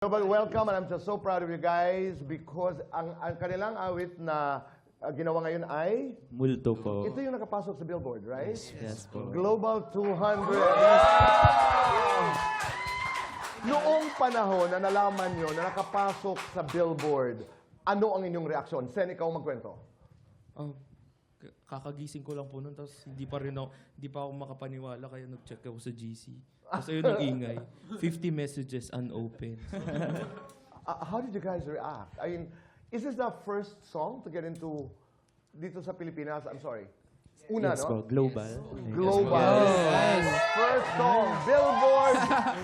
But welcome, and I'm just so proud of you guys because ang kanilang awit na ginawa ngayon ay Multo po. ito yung nakapasok sa Billboard, right? Yes po. Global 200. Noong panahon na nalaman nyo na nakapasok sa Billboard, ano ang inyong reaksyon? Sen, ikaw magkwento. Kakagising ko lang po nun, tapos hindi pa ako makapaniwala, kaya nag-check ako sa GC. Tapos ayun ang ingay. 50 messages unopened. How did you guys react? I mean, is this the first song to get into dito sa Pilipinas? I'm sorry. Una, Yes no? po, global. Global. Yes. First song, Billboard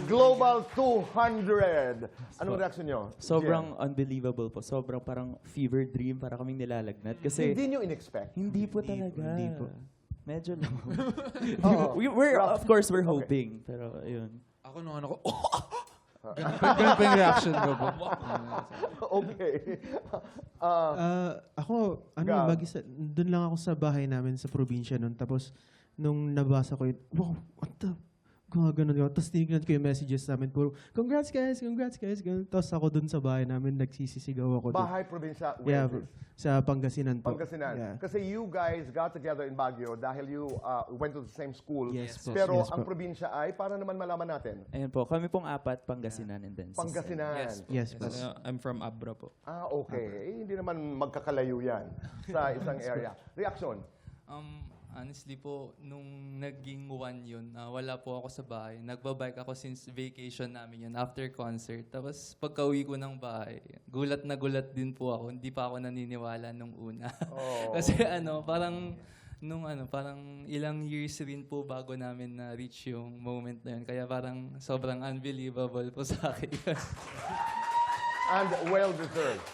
Global 200. Anong reaction nyo? Sobrang unbelievable po. Sobrang parang fever dream para kaming nilalagnat. Kasi Hindi nyo in-expect? hindi po talaga. Hindi po. Medyo lang. Oo. Of course, we're hoping. Pero ayun. Ako nung ano ko, ganun pa yung reaction ko po. Okay. Ako, Gab. mag-isa, doon lang ako sa bahay namin sa probinsya noon. Tapos, nung nabasa ko yun, wow, what the? Gano'n. Tapos tinignan ko yung messages namin. Puro, congrats guys. Ganun. Tapos ako doon sa bahay namin, nagsisisigaw ako. Dun. Bahay, probinsya, where Yeah, is this? sa Pangasinan po. Pangasinan. Yeah. Kasi you guys got together in Baguio dahil you went to the same school. Yes po. Pero Yes ang po. probinsya ay, para naman malaman natin, Ayun po, kami pong apat, Pangasinan and then Pangasinan. Yes po. I'm from Abra po. Okay. Eh, hindi naman magkakalayo yan sa isang area. Reaction? Honestly po, nung naging one yun, wala po ako sa bahay. Nagbabike ako since vacation namin yun, after concert. Tapos pagka-uwi ko ng bahay, gulat na gulat din po ako. Hindi pa ako naniniwala nung una. Oh. Kasi parang ilang years rin po bago namin na-reach yung moment na yun. Kaya parang sobrang unbelievable po sa akin. And well-deserved.